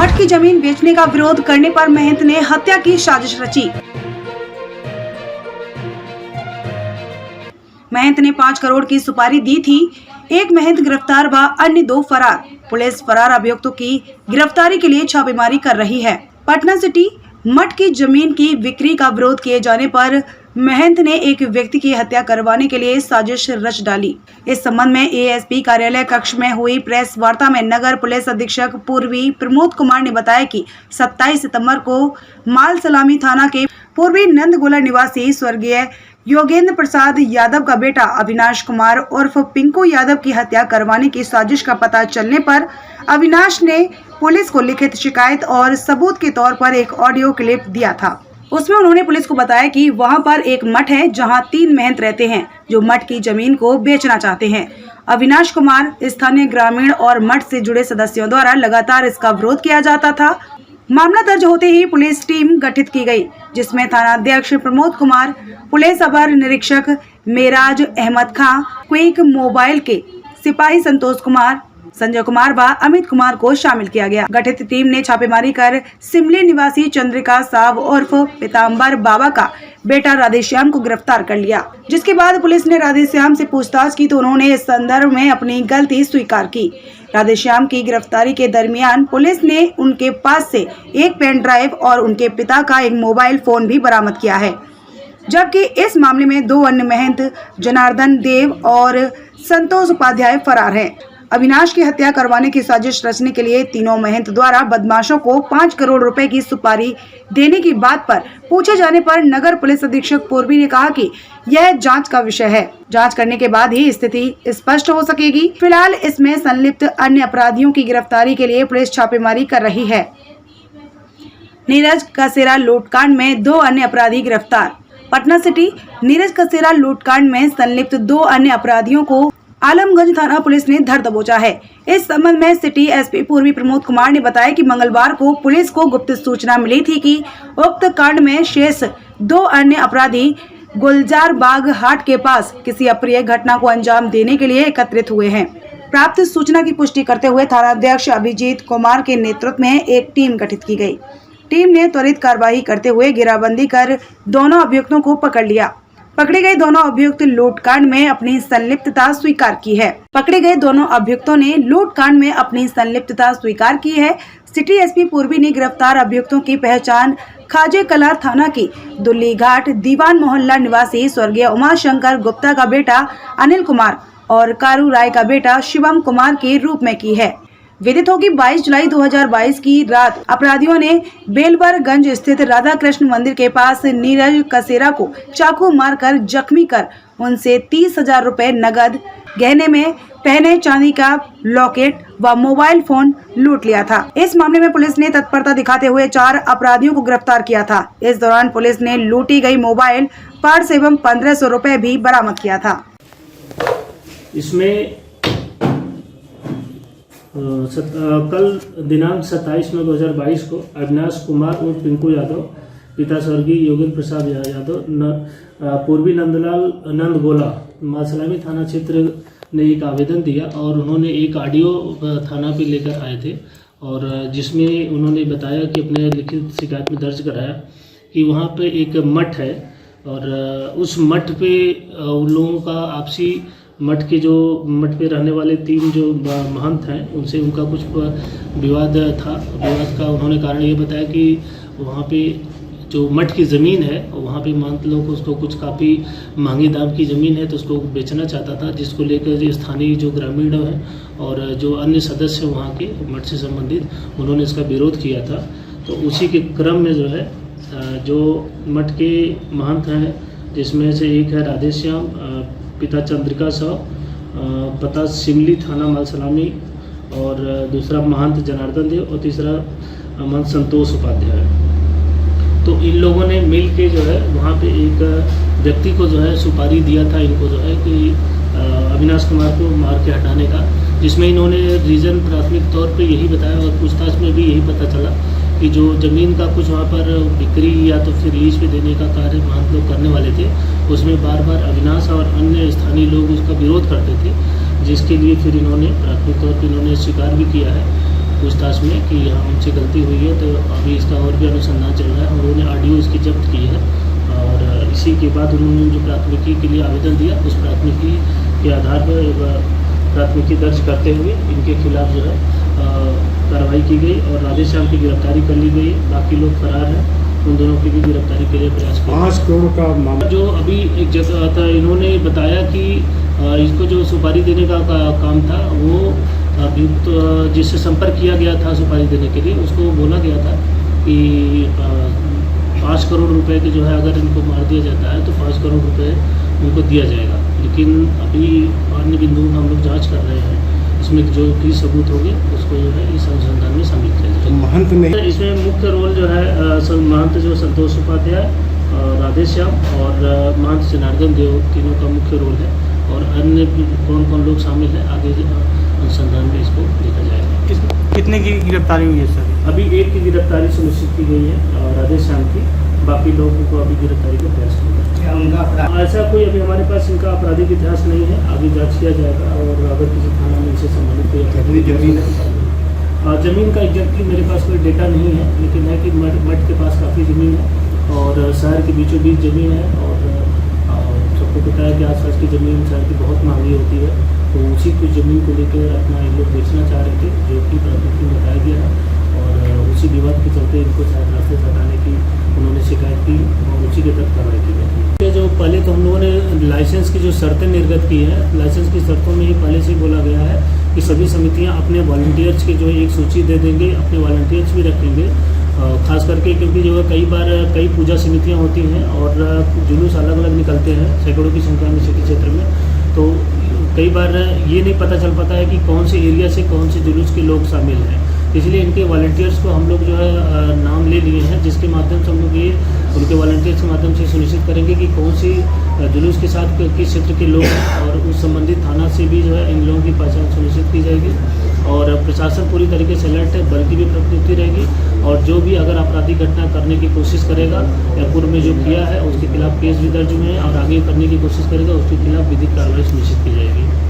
मठ की जमीन बेचने का विरोध करने पर महंत ने हत्या की साजिश रची। महंत ने 5 करोड़ की सुपारी दी थी। एक महंत गिरफ्तार व अन्य 2 फरार। पुलिस फरार अभियुक्तों की गिरफ्तारी के लिए छापेमारी कर रही है। पटना सिटी मठ की जमीन की बिक्री का विरोध किए जाने पर महंत ने एक व्यक्ति की हत्या करवाने के लिए साजिश रच डाली। इस संबंध में एएसपी कार्यालय कक्ष में हुई प्रेस वार्ता में नगर पुलिस अधीक्षक पूर्वी प्रमोद कुमार ने बताया कि 27 सितंबर को माल सलामी थाना के पूर्वी नंदगोला निवासी स्वर्गीय योगेंद्र प्रसाद यादव का बेटा अविनाश कुमार उर्फ पिंकू यादव की हत्या करवाने की साजिश का पता चलने पर अविनाश ने पुलिस को लिखित शिकायत और सबूत के तौर पर एक ऑडियो क्लिप दिया था। उसमें उन्होंने पुलिस को बताया कि वहां पर एक मठ है जहां 3 महंत रहते हैं जो मठ की जमीन को बेचना चाहते हैं। अविनाश कुमार, स्थानीय ग्रामीण और मठ से जुड़े सदस्यों द्वारा लगातार इसका विरोध किया जाता था। मामला दर्ज होते ही पुलिस टीम गठित की गई, जिसमें थानाध्यक्ष प्रमोद कुमार, पुलिस अवर निरीक्षक मेराज अहमद खां, क्विक मोबाइल के सिपाही संतोष कुमार, संजय कुमार व अमित कुमार को शामिल किया गया। गठित टीम ने छापेमारी कर सिमली निवासी चंद्रिका साव उर्फ पीताम्बर बाबा का बेटा राधेश्याम को गिरफ्तार कर लिया, जिसके बाद पुलिस ने राधेश्याम से पूछताछ की तो उन्होंने इस संदर्भ में अपनी गलती स्वीकार की। राधेश्याम की गिरफ्तारी के दरमियान पुलिस ने उनके पास से एक पेन ड्राइव और उनके पिता का एक मोबाइल फोन भी बरामद किया है, जबकि इस मामले में 2 अन्य महंत जनार्दन देव और संतोष उपाध्याय फरार हैं। अविनाश की हत्या करवाने की साजिश रचने के लिए तीनों महंत द्वारा बदमाशों को 5 करोड़ रुपए की सुपारी देने की बात पर पूछे जाने पर नगर पुलिस अधीक्षक पूर्वी ने कहा कि यह जांच का विषय है। जांच करने के बाद ही स्थिति स्पष्ट हो सकेगी। फिलहाल इसमें संलिप्त अन्य अपराधियों की गिरफ्तारी के लिए पुलिस छापेमारी कर रही है। नीरज कसेरा लूटकांड में 2 अन्य अपराधी गिरफ्तार। पटना सिटी नीरज कसेरा लूटकांड में संलिप्त 2 अन्य अपराधियों को आलमगंज थाना पुलिस ने धर दबोचा है। इस संबंध में सिटी एसपी पूर्वी प्रमोद कुमार ने बताया कि मंगलवार को पुलिस को गुप्त सूचना मिली थी कि उक्त कांड में शेष 2 अन्य अपराधी गुलजार बाग हाट के पास किसी अप्रिय घटना को अंजाम देने के लिए एकत्रित हुए हैं। प्राप्त सूचना की पुष्टि करते हुए थानाध्यक्ष अभिजीत कुमार के नेतृत्व में एक टीम गठित की गई। टीम ने त्वरित कार्रवाई करते हुए घेराबंदी कर दोनों अभियुक्तों को पकड़ लिया। पकड़े गए दोनों अभियुक्त लूटकांड में अपनी संलिप्तता स्वीकार की है। पकड़े गए दोनों अभियुक्तों ने लूटकांड में अपनी संलिप्तता स्वीकार की है। सिटी एसपी पूर्वी ने गिरफ्तार अभियुक्तों की पहचान खाजे कला थाना की दुल्ली घाट दीवान मोहल्ला निवासी स्वर्गीय उमाशंकर गुप्ता का बेटा अनिल कुमार और कारू राय का बेटा शिवम कुमार के रूप में की है। विदित हो कि 22 जुलाई 2022 की रात अपराधियों ने बेलवरगंज स्थित राधा कृष्ण मंदिर के पास नीरज कसेरा को चाकू मारकर जख्मी कर उनसे 30,000 रुपए नगद, गहने में पहने चांदी का लॉकेट व मोबाइल फोन लूट लिया था। इस मामले में पुलिस ने तत्परता दिखाते हुए 4 अपराधियों को गिरफ्तार किया था। इस दौरान पुलिस ने लूटी गई मोबाइल, पर्स एवं 1500 रुपए भी बरामद किया था। इसमें कल दिनांक 27 मई 2022 को अविनाश कुमार और पिंकू यादव, पिता स्वर्गीय योगेंद्र प्रसाद यादव, पूर्वी नंदगोला मालसलामी थाना क्षेत्र ने एक आवेदन दिया और उन्होंने एक ऑडियो थाना पे लेकर आए थे और जिसमें उन्होंने बताया कि अपने लिखित शिकायत में दर्ज कराया कि वहाँ पे एक मठ है और उस मठ पे उन लोगों का आपसी मठ पे रहने वाले 3 जो महंत हैं उनसे उनका कुछ विवाद था। विवाद का उन्होंने कारण ये बताया कि वहाँ पे जो मठ की ज़मीन है वहाँ पे महंत लोग उसको कुछ काफ़ी महंगी दाम की ज़मीन है तो उसको बेचना चाहता था, जिसको लेकर स्थानीय जो ग्रामीण हैं और जो अन्य सदस्य वहाँ के मठ से संबंधित उन्होंने इसका विरोध किया था। तो उसी के क्रम में जो है जो मठ के महंत हैं जिसमें से एक है राधेश्याम, पिता चंद्रिका साव, पता सिमली थाना मालसलामी और दूसरा महंत जनार्दन देव और तीसरा महंत संतोष उपाध्याय। तो इन लोगों ने मिल के जो है वहाँ पे एक व्यक्ति को जो है सुपारी दिया था इनको जो है कि अविनाश कुमार को मार के हटाने का, जिसमें इन्होंने रीज़न प्राथमिक तौर पे यही बताया और पूछताछ में भी यही पता चला कि जो ज़मीन का कुछ वहाँ पर बिक्री या तो फिर लीज पे देने का कार्य महंत लोग करने वाले थे, उसमें बार बार अविनाश और अन्य स्थानीय लोग उसका विरोध करते थे, जिसके लिए फिर इन्होंने प्राथमिक तौर पर इन्होंने स्वीकार भी किया है पूछताछ में कि हाँ उनसे गलती हुई है, तो अभी इसका और भी अनुसंधान चल रहा है। उन्होंने ऑडियो इसकी जब्त की है और इसी के बाद उन्होंने जो प्राथमिकी के लिए आवेदन दिया, उस प्राथमिकी के आधार पर प्राथमिकी दर्ज करते हुए इनके खिलाफ जो है कार्रवाई की गई और राधेश्याम की गिरफ्तारी कर ली गई। बाकी लोग फरार हैं, उन दोनों की भी गिरफ्तारी के लिए प्रयास किया। 5 करोड़ का मामला जो अभी एक जगह था, इन्होंने बताया कि इसको जो सुपारी देने का काम था वो अभियुक्त जिससे संपर्क किया गया था सुपारी देने के लिए, उसको बोला गया था कि 5 करोड़ रुपए के जो है अगर इनको मार दिया जाता है तो 5 करोड़ रुपए उनको दिया जाएगा। लेकिन अभी अन्य बिंदु हम लोग जांच कर रहे हैं, इसमें जो भी सबूत होंगे उसको जो है इस अनुसंधान में शामिल किया जाएगा। महंत नहीं, इसमें मुख्य रोल जो है महंत जो संतोष उपाध्याय, राधेश्याम और महंत जनार्दन देव, तीनों का मुख्य रोल है और अन्य कौन कौन लोग शामिल हैं आगे अनुसंधान में इसको देखा जाएगा। कितने की गिरफ्तारी हुई है सर? अभी एक की गिरफ्तारी सुनिश्चित की गई है राधेश्याम की, बाकी लोगों को अभी गिरफ्तारी का प्रयास किया जाएगा। ऐसा कोई अभी हमारे पास इनका आपराधिक इतिहास नहीं है, आगे जांच किया जाएगा और अगर किसी थाना में इनसे संबंधित कोई कितनी जमीन है? जमीन का एग्जैक्टली मेरे पास कोई डेटा नहीं है, लेकिन है कि मठ के पास काफ़ी ज़मीन है और शहर के बीचों बीच ज़मीन है और सबको पता है कि आसपास की ज़मीन शहर की बहुत महंगी होती है, तो उसी कुछ ज़मीन को लेकर अपना ये लोग बेचना चाह रहे थे, जो कि प्राथमिकी में बताया गया है और उसी विवाद के चलते इनको शायद रास्ते से हटाने की उन्होंने शिकायत की और उसी के तहत कार्रवाई की गई। जो पहले तो हम लोगों ने लाइसेंस की जो शर्तें निर्गत की हैं, लाइसेंस की शर्तों में ही पहले से बोला गया है कि सभी समितियां अपने वॉलंटियर्स की जो है एक सूची दे देंगे, अपने वॉलंटियर्स भी रखेंगे, खास करके क्योंकि जो है कई बार कई पूजा समितियां होती हैं और जुलूस अलग अलग निकलते हैं सैकड़ों की संख्या में सिटी क्षेत्र में, तो कई बार ये नहीं पता चल पाता है कि कौन से एरिया से कौन से जुलूस के लोग शामिल हैं। इसलिए इनके वॉलंटियर्स को हम लोग जो है नाम ले लिए हैं, जिसके माध्यम से हम लोग ये उनके वॉलंटियर्स के माध्यम से सुनिश्चित करेंगे कि कौन सी जुलूस के साथ किस क्षेत्र के लोग हैं और उस संबंधित थाना से भी जो है इन लोगों की पहचान सुनिश्चित की जाएगी और प्रशासन पूरी तरीके से अलर्ट है, बल की भी प्रवृत्ति रहेगी और जो भी अगर आपराधिक घटना करने की कोशिश करेगा या पूर्व में जो किया है उसके खिलाफ केस भी दर्ज हुए हैं और आगे करने की कोशिश करेगा उसके खिलाफ विधिक कार्रवाई सुनिश्चित की जाएगी।